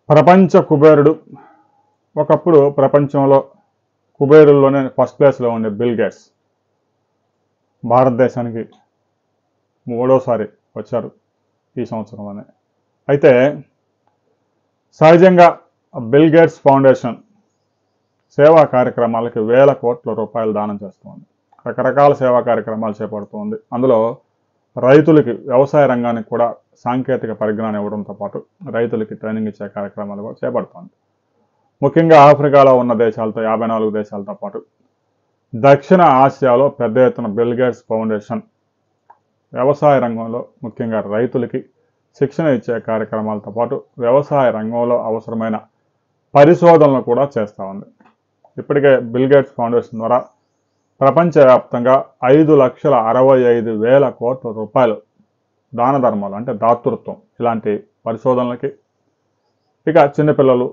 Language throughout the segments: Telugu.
ప్రపంచ కుబేరుడు. ఒకప్పుడు ప్రపంచంలో కుబేరుల్లోనే ఫస్ట్ ప్లేస్లో ఉండే బిల్ గేట్స్ భారతదేశానికి మూడోసారి వచ్చారు ఈ సంవత్సరంలోనే. అయితే సహజంగా బిల్ గేట్స్ ఫౌండేషన్ సేవా కార్యక్రమాలకి వేల కోట్ల రూపాయలు దానం చేస్తుంది. రకరకాల సేవా కార్యక్రమాలు చేపడుతుంది. అందులో రైతులకి, వ్యవసాయ రంగానికి కూడా సాంకేతిక పరిజ్ఞానం ఇవ్వడంతో పాటు రైతులకి ట్రైనింగ్ ఇచ్చే కార్యక్రమాలు కూడా చేపడుతోంది. ముఖ్యంగా ఆఫ్రికాలో ఉన్న దేశాలతో 54 దేశాలతో పాటు దక్షిణ ఆసియాలో పెద్ద ఎత్తున బిల్ గేట్స్ ఫౌండేషన్ వ్యవసాయ రంగంలో ముఖ్యంగా రైతులకి శిక్షణ ఇచ్చే కార్యక్రమాలతో పాటు వ్యవసాయ రంగంలో అవసరమైన పరిశోధనలు కూడా చేస్తూ ఉంది. ఇప్పటికే బిల్ గేట్స్ ఫౌండేషన్ ద్వారా ప్రపంచవ్యాప్తంగా 5,65,000 కోట్ల రూపాయలు దాన ధర్మాలు అంటే దాతృత్వం ఇలాంటి పరిశోధనలకి, ఇక చిన్నపిల్లలు,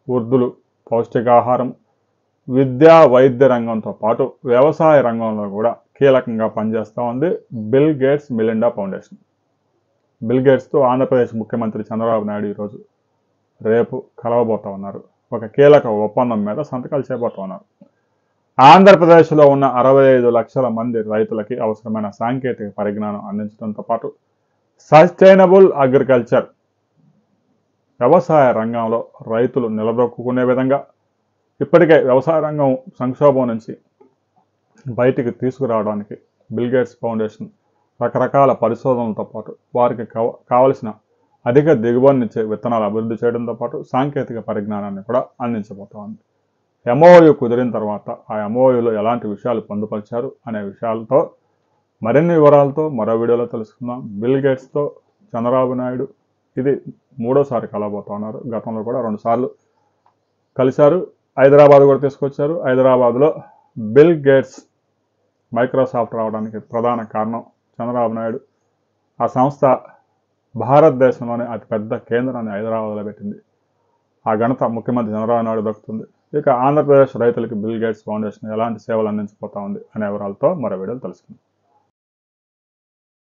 వృద్ధులు, పౌష్టికాహారం, విద్యా వైద్య రంగంతో పాటు వ్యవసాయ రంగంలో కూడా కీలకంగా పనిచేస్తూ ఉంది Bill Gates Melinda foundation. Bill గేట్స్తో ఆంధ్రప్రదేశ్ ముఖ్యమంత్రి చంద్రబాబు నాయుడు ఈరోజు రేపు కలవబోతూ ఉన్నారు. ఒక కీలక ఒప్పందం మీద సంతకాలు చేయబోతూ ఉన్నారు. ఆంధ్రప్రదేశ్లో ఉన్న 65 లక్షల మంది రైతులకి అవసరమైన సాంకేతిక పరిజ్ఞానం అందించడంతో పాటు సస్టైనబుల్ అగ్రికల్చర్ వ్యవసాయ రంగంలో రైతులు నిలదొక్కునే విధంగా ఇప్పటికే వ్యవసాయ రంగం సంక్షోభం నుంచి బయటికి తీసుకురావడానికి బిల్ గేట్స్ ఫౌండేషన్ రకరకాల పరిశోధనలతో పాటు వారికి కావలసిన అధిక దిగుబడినిచ్చే విత్తనాలు అభివృద్ధి చేయడంతో పాటు సాంకేతిక పరిజ్ఞానాన్ని కూడా అందించబోతా ఉంది. ఎంఓయూ కుదిరిన తర్వాత ఆ ఎంఓయూలో ఎలాంటి విషయాలు పొందుపరిచారు అనే విషయాలతో మరిన్ని వివరాలతో మరో వీడియోలో తెలుసుకుందాం. బిల్ గేట్స్తో చంద్రబాబు నాయుడు ఇది మూడోసారి కలవబోతా ఉన్నారు. గతంలో కూడా 2 సార్లు కలిశారు. హైదరాబాద్ కూడా తీసుకొచ్చారు. హైదరాబాద్లో బిల్ గేట్స్ మైక్రోసాఫ్ట్ రావడానికి ప్రధాన కారణం చంద్రబాబు నాయుడు. ఆ సంస్థ భారతదేశంలోనే అతిపెద్ద కేంద్రాన్ని హైదరాబాద్లో పెట్టింది. ఆ ఘనత ముఖ్యమంత్రి చంద్రబాబు నాయుడు దక్కుతుంది. ఇక ఆంధ్రప్రదేశ్ రైతులకి బిల్ గేట్స్ ఫౌండేషన్ ఎలాంటి సేవలు అందించబోతా ఉంది అనే వివరాలతో మరో వీడియోలు తెలుసుకుందాం.